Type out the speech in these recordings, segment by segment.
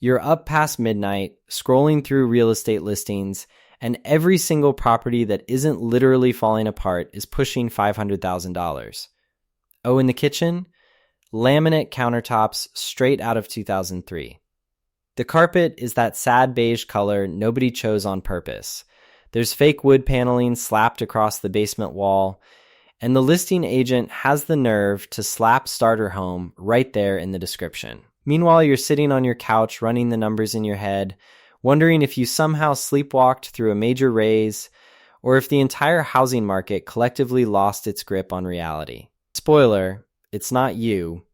You're up past midnight, scrolling through real estate listings, and every single property that isn't literally falling apart is pushing $500,000. Oh, in the kitchen? Laminate countertops straight out of 2003. The carpet is that sad beige color nobody chose on purpose. There's fake wood paneling slapped across the basement wall, and the listing agent has the nerve to slap starter home right there in the description. Meanwhile, you're sitting on your couch running the numbers in your head, wondering if you somehow sleepwalked through a major raise, or if the entire housing market collectively lost its grip on reality. Spoiler, it's not you,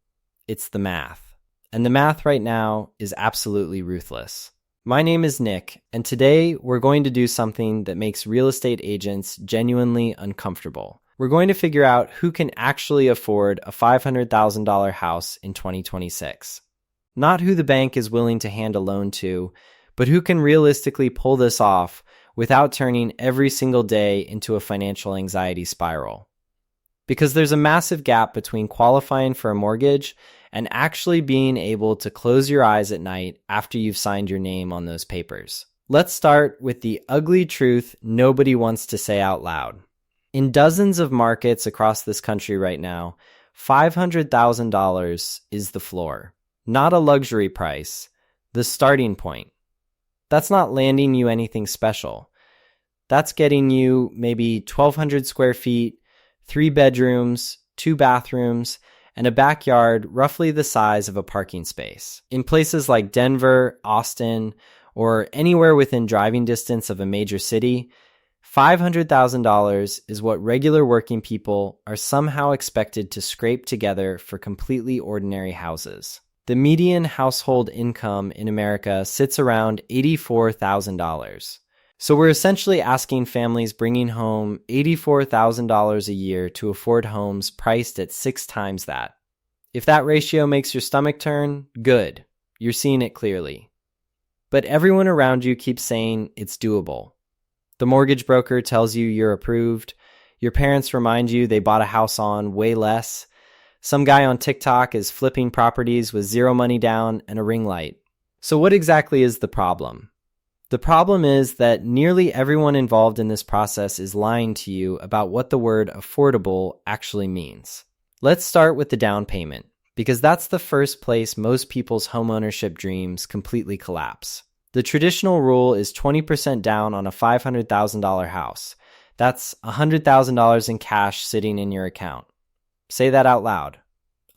it's the math. And the math right now is absolutely ruthless. My name is Nick, and today we're going to do something that makes real estate agents genuinely uncomfortable. We're going to figure out who can actually afford a $500,000 house in 2026. Not who the bank is willing to hand a loan to, but who can realistically pull this off without turning every single day into a financial anxiety spiral. Because there's a massive gap between qualifying for a mortgage and actually being able to close your eyes at night after you've signed your name on those papers. Let's start with the ugly truth nobody wants to say out loud. In dozens of markets across this country right now, $500,000 is the floor. Not a luxury price, the starting point. That's not landing you anything special. That's getting you maybe 1,200 square feet, 3 bedrooms, 2 bathrooms, and a backyard roughly the size of a parking space. In places like Denver, Austin, or anywhere within driving distance of a major city, $500,000 is what regular working people are somehow expected to scrape together for completely ordinary houses. The median household income in America sits around $84,000. So we're essentially asking families bringing home $84,000 a year to afford homes priced at 6 times that. If that ratio makes your stomach turn, good. You're seeing it clearly. But everyone around you keeps saying it's doable. The mortgage broker tells you you're approved. Your parents remind you they bought a house on way less. Some guy on TikTok is flipping properties with 0 money down and a ring light. So what exactly is the problem? The problem is that nearly everyone involved in this process is lying to you about what the word affordable actually means. Let's start with the down payment, because that's the first place most people's homeownership dreams completely collapse. The traditional rule is 20% down on a $500,000 house. That's $100,000 in cash sitting in your account. Say that out loud.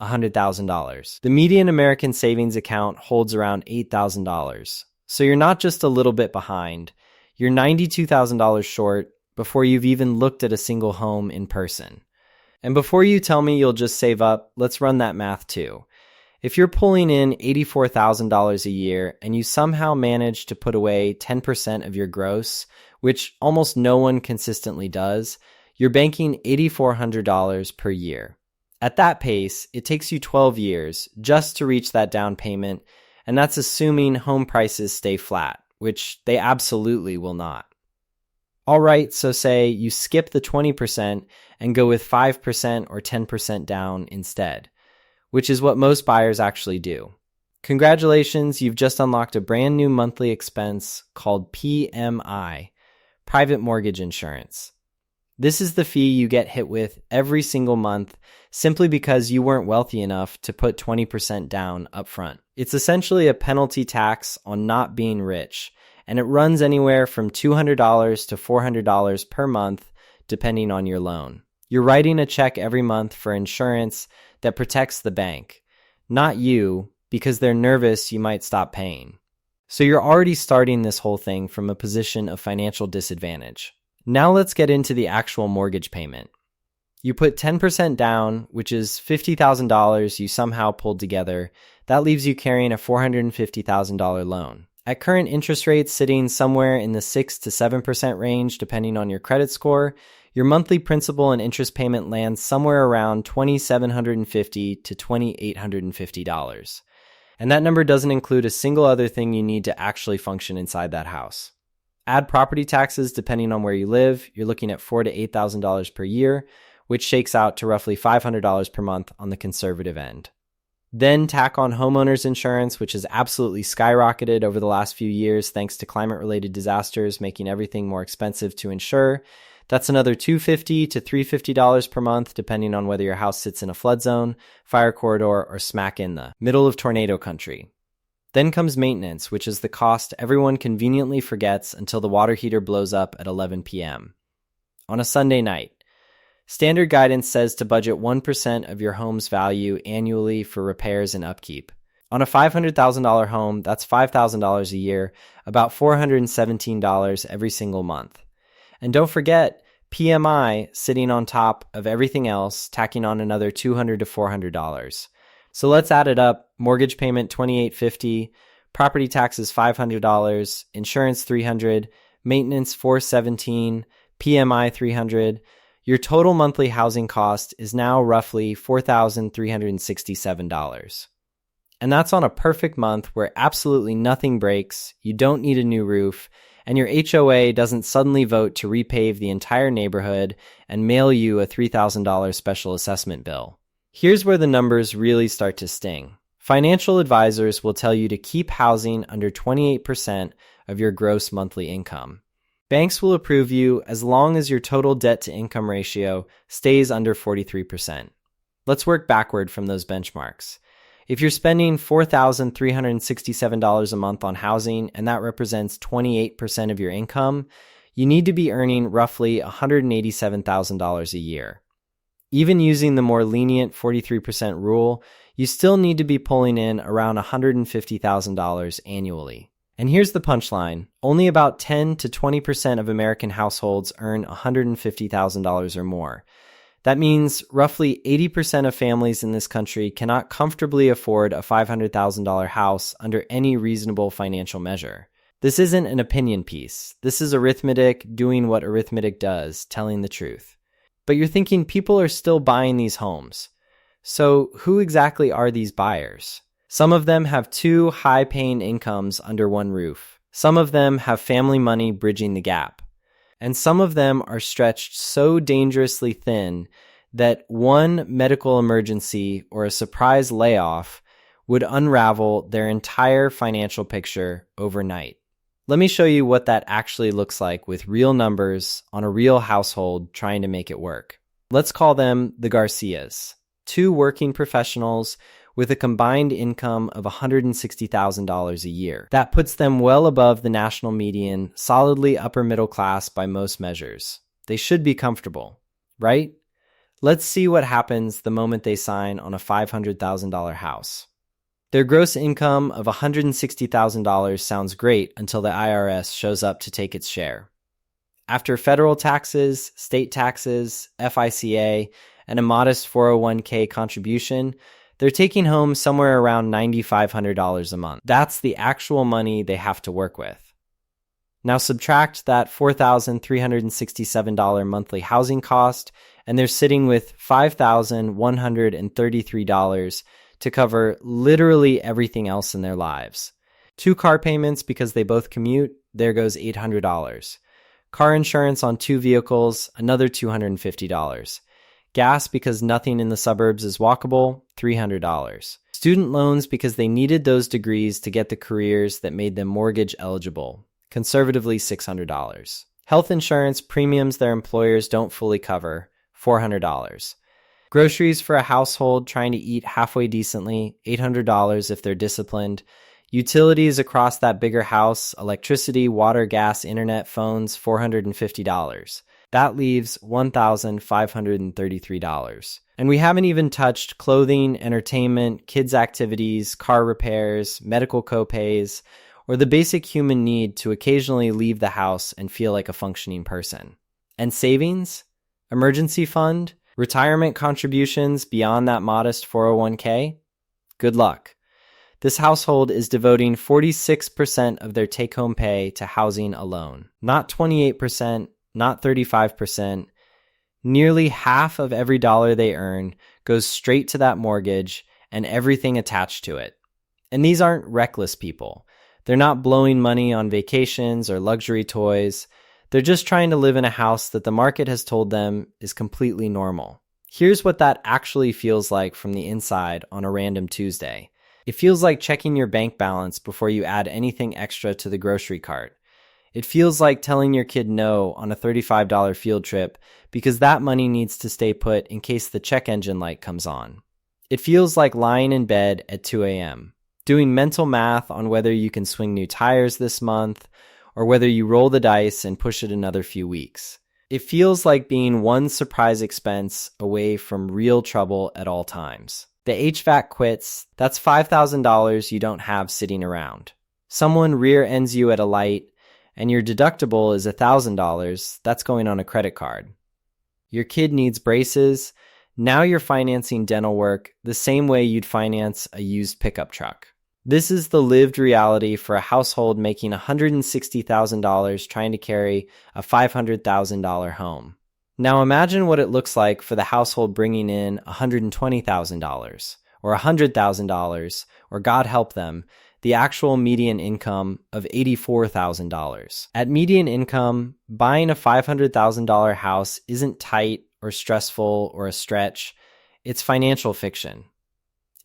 $100,000. The median American savings account holds around $8,000. So you're not just a little bit behind. You're $92,000 short before you've even looked at a single home in person. And before you tell me you'll just save up, let's run that math too. If you're pulling in $84,000 a year and you somehow manage to put away 10% of your gross, which almost no one consistently does, you're banking $8,400 per year. At that pace, it takes you 12 years just to reach that down payment, and that's assuming home prices stay flat, which they absolutely will not. All right, so say you skip the 20% and go with 5% or 10% down instead, which is what most buyers actually do. Congratulations, you've just unlocked a brand new monthly expense called PMI, Private Mortgage Insurance. This is the fee you get hit with every single month simply because you weren't wealthy enough to put 20% down up front. It's essentially a penalty tax on not being rich, and it runs anywhere from $200 to $400 per month depending on your loan. You're writing a check every month for insurance that protects the bank, not you, because they're nervous you might stop paying. So you're already starting this whole thing from a position of financial disadvantage. Now let's get into the actual mortgage payment. You put 10% down, which is $50,000 you somehow pulled together. That leaves you carrying a $450,000 loan. At current interest rates sitting somewhere in the 6 to 7% range depending on your credit score, your monthly principal and interest payment lands somewhere around $2,750 to $2,850. And that number doesn't include a single other thing you need to actually function inside that house. Add property taxes depending on where you live, you're looking at $4,000 to $8,000 per year, which shakes out to roughly $500 per month on the conservative end. Then tack on homeowners insurance, which has absolutely skyrocketed over the last few years thanks to climate-related disasters, making everything more expensive to insure. That's another $250 to $350 per month, depending on whether your house sits in a flood zone, fire corridor, or smack in the middle of tornado country. Then comes maintenance, which is the cost everyone conveniently forgets until the water heater blows up at 11 p.m. on a Sunday night. Standard guidance says to budget 1% of your home's value annually for repairs and upkeep. On a $500,000 home, that's $5,000 a year, about $417 every single month. And don't forget PMI sitting on top of everything else, tacking on another $200 to $400. So let's add it up. Mortgage payment $2,850, property taxes $500, insurance $300, maintenance $417, PMI $300. Your total monthly housing cost is now roughly $4,367. And that's on a perfect month where absolutely nothing breaks, you don't need a new roof, and your HOA doesn't suddenly vote to repave the entire neighborhood and mail you a $3,000 special assessment bill. Here's where the numbers really start to sting. Financial advisors will tell you to keep housing under 28% of your gross monthly income. Banks will approve you as long as your total debt-to-income ratio stays under 43%. Let's work backward from those benchmarks. If you're spending $4,367 a month on housing, and that represents 28% of your income, you need to be earning roughly $187,000 a year. Even using the more lenient 43% rule, you still need to be pulling in around $150,000 annually. And here's the punchline. Only about 10 to 20% of American households earn $150,000 or more. That means roughly 80% of families in this country cannot comfortably afford a $500,000 house under any reasonable financial measure. This isn't an opinion piece. This is arithmetic doing what arithmetic does, telling the truth. But you're thinking people are still buying these homes. So who exactly are these buyers? Some of them have two high-paying incomes under one roof. Some of them have family money bridging the gap. And some of them are stretched so dangerously thin that one medical emergency or a surprise layoff would unravel their entire financial picture overnight. Let me show you what that actually looks like with real numbers on a real household trying to make it work. Let's call them the Garcias, two working professionals with a combined income of $160,000 a year. That puts them well above the national median, solidly upper middle class by most measures. They should be comfortable, right? Let's see what happens the moment they sign on a $500,000 house. Their gross income of $160,000 sounds great until the IRS shows up to take its share. After federal taxes, state taxes, FICA, and a modest 401k contribution, they're taking home somewhere around $9,500 a month. That's the actual money they have to work with. Now subtract that $4,367 monthly housing cost, and they're sitting with $5,133 to cover literally everything else in their lives. 2 car payments because they both commute, there goes $800. Car insurance on 2 vehicles, another $250. Gas because nothing in the suburbs is walkable, $300. Student loans because they needed those degrees to get the careers that made them mortgage eligible, conservatively $600. Health insurance premiums their employers don't fully cover, $400. Groceries for a household trying to eat halfway decently, $800 if they're disciplined. Utilities across that bigger house, electricity, water, gas, internet, phones, $450. That leaves $1,533. And we haven't even touched clothing, entertainment, kids' activities, car repairs, medical copays, or the basic human need to occasionally leave the house and feel like a functioning person. And savings? Emergency fund? Retirement contributions beyond that modest 401k? Good luck. This household is devoting 46% of their take-home pay to housing alone. Not 28%, not 35%. Nearly half of every dollar they earn goes straight to that mortgage and everything attached to it. And these aren't reckless people. They're not blowing money on vacations or luxury toys. They're just trying to live in a house that the market has told them is completely normal. Here's what that actually feels like from the inside on a random Tuesday. It feels like checking your bank balance before you add anything extra to the grocery cart. It feels like telling your kid no on a $35 field trip because that money needs to stay put in case the check engine light comes on. It feels like lying in bed at 2 a.m., doing mental math on whether you can swing new tires this month or whether you roll the dice and push it another few weeks. It feels like being one surprise expense away from real trouble at all times. The HVAC quits, that's $5,000 you don't have sitting around. Someone rear-ends you at a light, and your deductible is $1,000, that's going on a credit card. Your kid needs braces, now you're financing dental work the same way you'd finance a used pickup truck. This is the lived reality for a household making $160,000 trying to carry a $500,000 home. Now imagine what it looks like for the household bringing in $120,000 or $100,000 or, God help them, the actual median income of $84,000. At median income, buying a $500,000 house isn't tight or stressful or a stretch. It's financial fiction.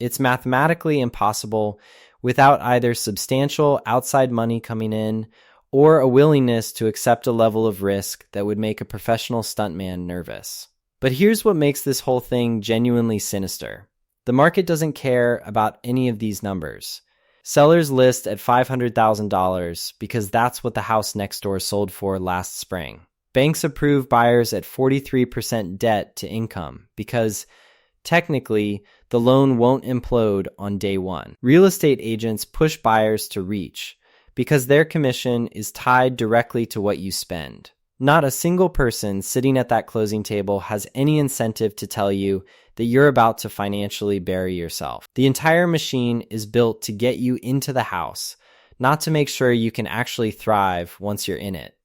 It's mathematically impossible without either substantial outside money coming in or a willingness to accept a level of risk that would make a professional stuntman nervous. But here's what makes this whole thing genuinely sinister. The market doesn't care about any of these numbers. Sellers list at $500,000 because that's what the house next door sold for last spring. Banks approve buyers at 43% debt to income because technically, the loan won't implode on day one. Real estate agents push buyers to reach because their commission is tied directly to what you spend. Not a single person sitting at that closing table has any incentive to tell you that you're about to financially bury yourself. The entire machine is built to get you into the house, not to make sure you can actually thrive once you're in it.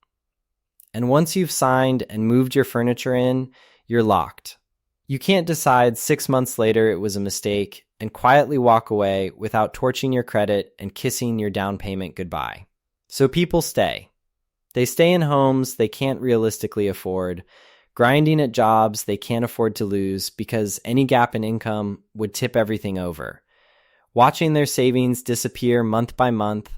And once you've signed and moved your furniture in, you're locked. You can't decide 6 months later it was a mistake and quietly walk away without torching your credit and kissing your down payment goodbye. So people stay. They stay in homes they can't realistically afford, grinding at jobs they can't afford to lose because any gap in income would tip everything over. Watching their savings disappear month by month,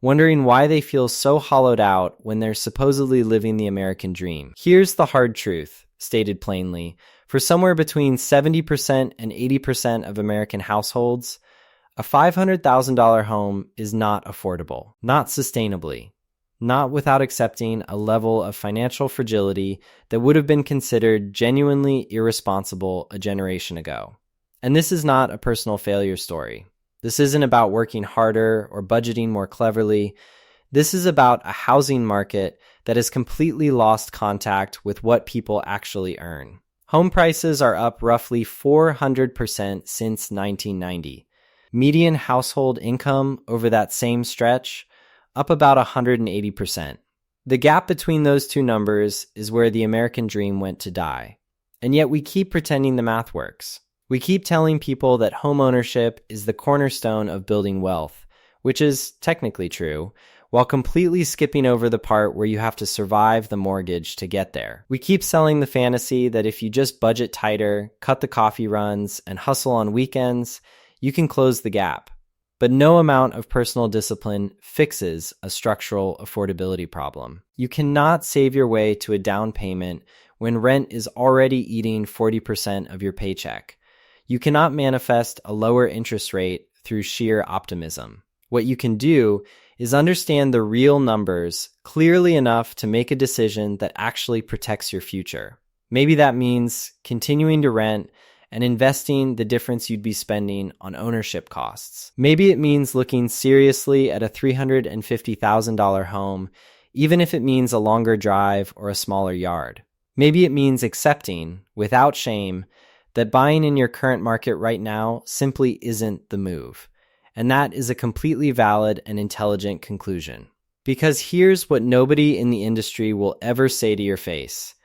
wondering why they feel so hollowed out when they're supposedly living the American dream. Here's the hard truth, stated plainly. For somewhere between 70% and 80% of American households, a $500,000 home is not affordable, not sustainably, not without accepting a level of financial fragility that would have been considered genuinely irresponsible a generation ago. And this is not a personal failure story. This isn't about working harder or budgeting more cleverly. This is about a housing market that has completely lost contact with what people actually earn. Home prices are up roughly 400% since 1990. Median household income over that same stretch, up about 180%. The gap between those two numbers is where the American dream went to die. And yet we keep pretending the math works. We keep telling people that homeownership is the cornerstone of building wealth, which is technically true, while completely skipping over the part where you have to survive the mortgage to get there. We keep selling the fantasy that if you just budget tighter, cut the coffee runs, and hustle on weekends, you can close the gap. But no amount of personal discipline fixes a structural affordability problem. You cannot save your way to a down payment when rent is already eating 40% of your paycheck. You cannot manifest a lower interest rate through sheer optimism. What you can do is understand the real numbers clearly enough to make a decision that actually protects your future. Maybe that means continuing to rent and investing the difference you'd be spending on ownership costs. Maybe it means looking seriously at a $350,000 home, even if it means a longer drive or a smaller yard. Maybe it means accepting, without shame, that buying in your current market right now simply isn't the move. And that is a completely valid and intelligent conclusion. Because here's what nobody in the industry will ever say to your face.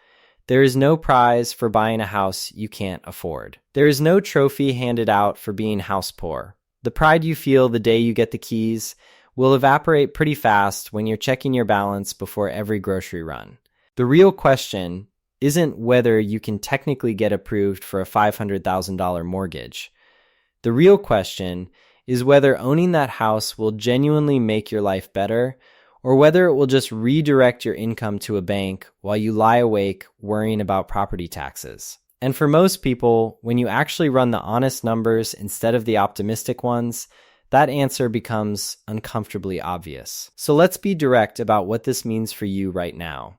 There is no prize for buying a house you can't afford. There is no trophy handed out for being house poor. The pride you feel the day you get the keys will evaporate pretty fast when you're checking your balance before every grocery run. The real question isn't whether you can technically get approved for a $500,000 mortgage. The real question is whether owning that house will genuinely make your life better, or whether it will just redirect your income to a bank while you lie awake worrying about property taxes. And for most people, when you actually run the honest numbers instead of the optimistic ones, that answer becomes uncomfortably obvious. So let's be direct about what this means for you right now.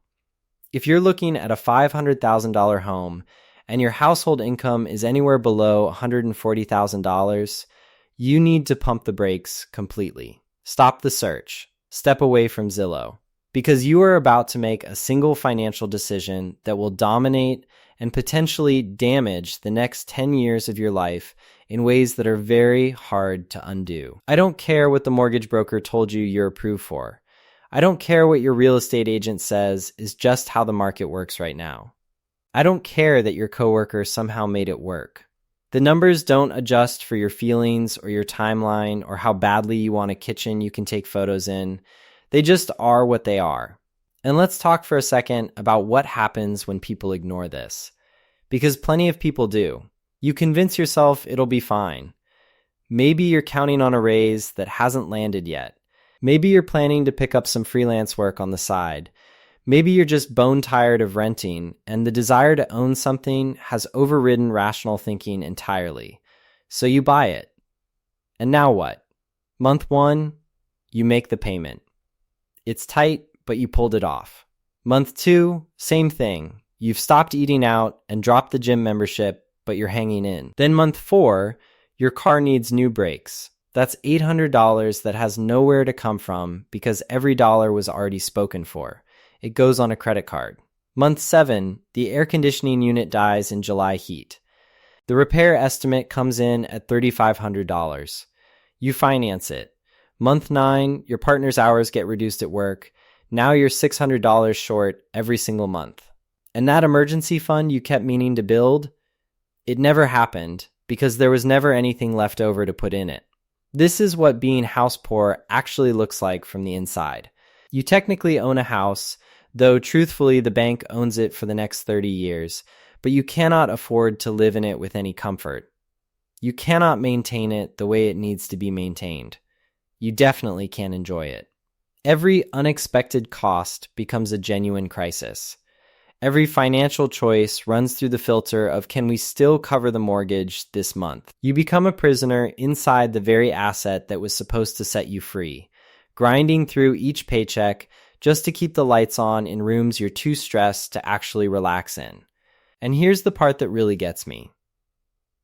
If you're looking at a $500,000 home and your household income is anywhere below $140,000, you need to pump the brakes completely. Stop the search. Step away from Zillow. Because you are about to make a single financial decision that will dominate and potentially damage the next 10 years of your life in ways that are very hard to undo. I don't care what the mortgage broker told you you're approved for. I don't care what your real estate agent says is just how the market works right now. I don't care that your coworker somehow made it work. The numbers don't adjust for your feelings or your timeline or how badly you want a kitchen you can take photos in. They just are what they are. And let's talk for a second about what happens when people ignore this. Because plenty of people do. You convince yourself it'll be fine. Maybe you're counting on a raise that hasn't landed yet. Maybe you're planning to pick up some freelance work on the side. Maybe you're just bone tired of renting, and the desire to own something has overridden rational thinking entirely. So you buy it. And now what? Month 1, you make the payment. It's tight, but you pulled it off. Month 2, same thing. You've stopped eating out and dropped the gym membership, but you're hanging in. Then month 4, your car needs new brakes. That's $800 that has nowhere to come from because every dollar was already spoken for. It goes on a credit card. Month 7, the air conditioning unit dies in July heat. The repair estimate comes in at $3,500. You finance it. Month 9, your partner's hours get reduced at work. Now you're $600 short every single month. And that emergency fund you kept meaning to build, it never happened because there was never anything left over to put in it. This is what being house poor actually looks like from the inside. You technically own a house, though truthfully the bank owns it for the next 30 years, but you cannot afford to live in it with any comfort. You cannot maintain it the way it needs to be maintained. You definitely can't enjoy it. Every unexpected cost becomes a genuine crisis. Every financial choice runs through the filter of, can we still cover the mortgage this month? You become a prisoner inside the very asset that was supposed to set you free, grinding through each paycheck just to keep the lights on in rooms you're too stressed to actually relax in. And here's the part that really gets me.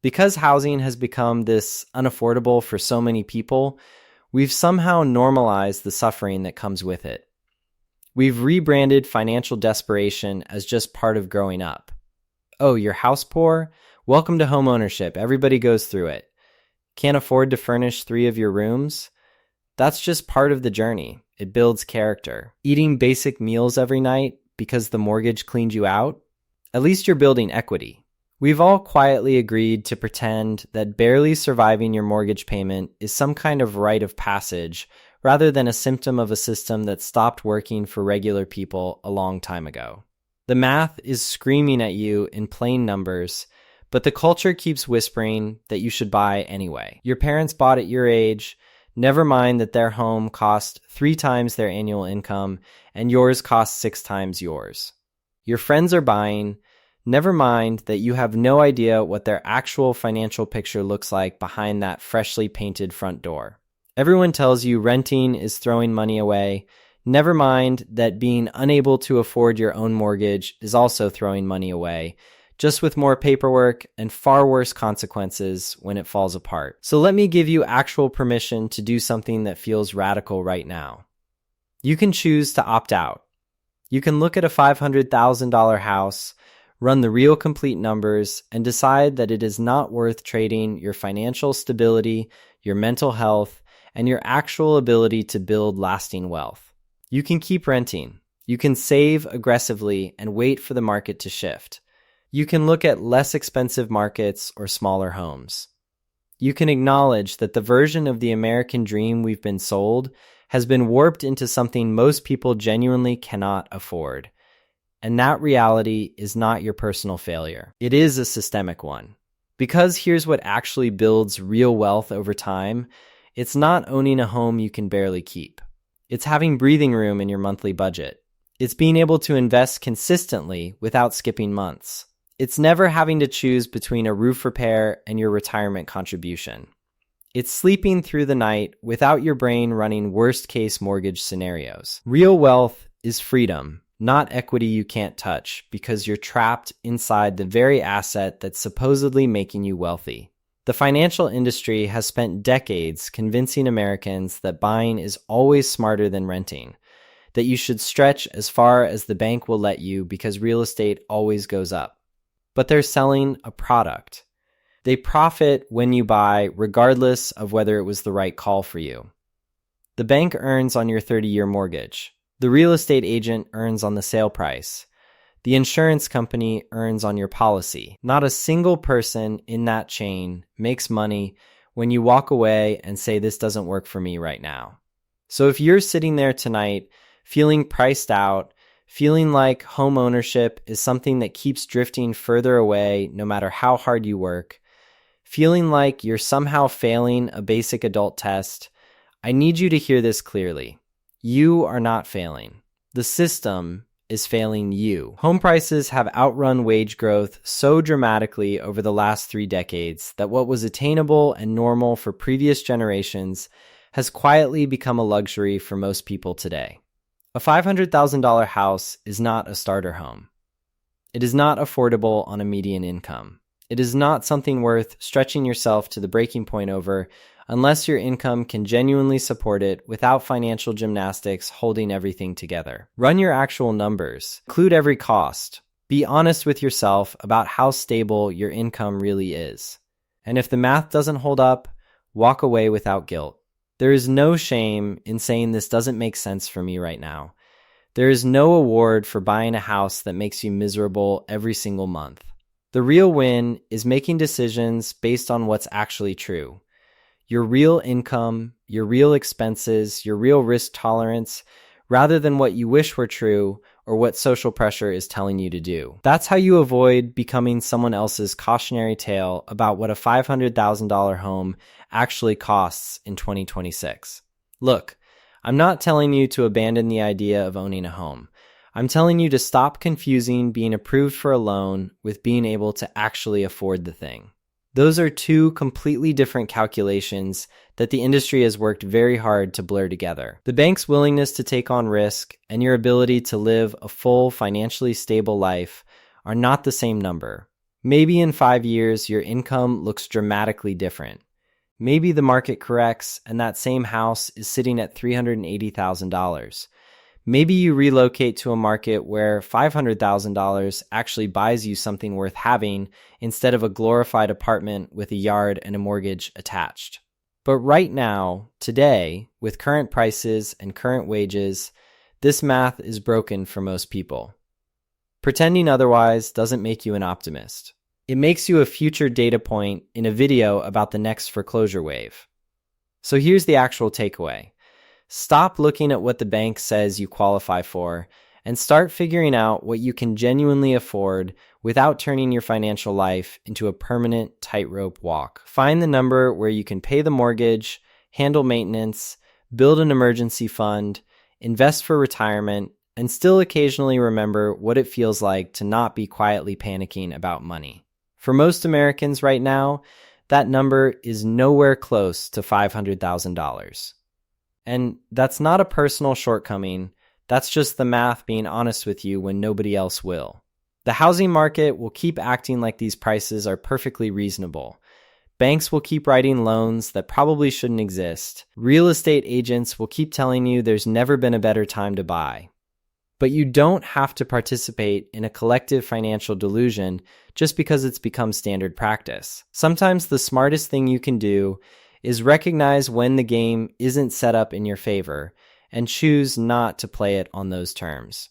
Because housing has become this unaffordable for so many people, we've somehow normalized the suffering that comes with it. We've rebranded financial desperation as just part of growing up. Oh, you're house poor? Welcome to homeownership. Everybody goes through it. Can't afford to furnish 3 of your rooms? That's just part of the journey. It builds character. Eating basic meals every night because the mortgage cleaned you out? At least you're building equity. We've all quietly agreed to pretend that barely surviving your mortgage payment is some kind of rite of passage rather than a symptom of a system that stopped working for regular people a long time ago. The math is screaming at you in plain numbers, but the culture keeps whispering that you should buy anyway. Your parents bought at your age, never mind that their home cost 3 times their annual income and yours costs 6 times yours. Your friends are buying, never mind that you have no idea what their actual financial picture looks like behind that freshly painted front door. Everyone tells you renting is throwing money away. Never mind that being unable to afford your own mortgage is also throwing money away, just with more paperwork and far worse consequences when it falls apart. So let me give you actual permission to do something that feels radical right now. You can choose to opt out. You can look at a $500,000 house, run the real complete numbers, and decide that it is not worth trading your financial stability, your mental health, and your actual ability to build lasting wealth. You can keep renting. You can save aggressively and wait for the market to shift. You can look at less expensive markets or smaller homes. You can acknowledge that the version of the American dream we've been sold has been warped into something most people genuinely cannot afford. And that reality is not your personal failure. It is a systemic one. Because here's what actually builds real wealth over time. It's not owning a home you can barely keep. It's having breathing room in your monthly budget. It's being able to invest consistently without skipping months. It's never having to choose between a roof repair and your retirement contribution. It's sleeping through the night without your brain running worst-case mortgage scenarios. Real wealth is freedom, not equity you can't touch because you're trapped inside the very asset that's supposedly making you wealthy. The financial industry has spent decades convincing Americans that buying is always smarter than renting, that you should stretch as far as the bank will let you because real estate always goes up. But they're selling a product. They profit when you buy, regardless of whether it was the right call for you. The bank earns on your 30-year mortgage. The real estate agent earns on the sale price. The insurance company earns on your policy. Not a single person in that chain makes money when you walk away and say, this doesn't work for me right now. So if you're sitting there tonight feeling priced out, feeling like home ownership is something that keeps drifting further away no matter how hard you work, feeling like you're somehow failing a basic adult test, I need you to hear this clearly. You are not failing. The system is failing you. Home prices have outrun wage growth so dramatically over the last 3 decades that what was attainable and normal for previous generations has quietly become a luxury for most people today. A $500,000 house is not a starter home. It is not affordable on a median income. It is not something worth stretching yourself to the breaking point over unless your income can genuinely support it without financial gymnastics holding everything together. Run your actual numbers. Include every cost. Be honest with yourself about how stable your income really is. And if the math doesn't hold up, walk away without guilt. There is no shame in saying this doesn't make sense for me right now. There is no award for buying a house that makes you miserable every single month. The real win is making decisions based on what's actually true. Your real income, your real expenses, your real risk tolerance, rather than what you wish were true or what social pressure is telling you to do. That's how you avoid becoming someone else's cautionary tale about what a $500,000 home actually costs in 2026. Look, I'm not telling you to abandon the idea of owning a home. I'm telling you to stop confusing being approved for a loan with being able to actually afford the thing. Those are two completely different calculations that the industry has worked very hard to blur together. The bank's willingness to take on risk and your ability to live a full, financially stable life are not the same number. Maybe in 5 years, your income looks dramatically different. Maybe the market corrects and that same house is sitting at $380,000. Maybe you relocate to a market where $500,000 actually buys you something worth having instead of a glorified apartment with a yard and a mortgage attached. But right now, today, with current prices and current wages, this math is broken for most people. Pretending otherwise doesn't make you an optimist. It makes you a future data point in a video about the next foreclosure wave. So here's the actual takeaway. Stop looking at what the bank says you qualify for and start figuring out what you can genuinely afford without turning your financial life into a permanent tightrope walk. Find the number where you can pay the mortgage, handle maintenance, build an emergency fund, invest for retirement, and still occasionally remember what it feels like to not be quietly panicking about money. For most Americans right now, that number is nowhere close to $500,000. And that's not a personal shortcoming. That's just the math being honest with you when nobody else will. The housing market will keep acting like these prices are perfectly reasonable. Banks will keep writing loans that probably shouldn't exist. Real estate agents will keep telling you there's never been a better time to buy. But you don't have to participate in a collective financial delusion just because it's become standard practice. Sometimes the smartest thing you can do is recognize when the game isn't set up in your favor and choose not to play it on those terms.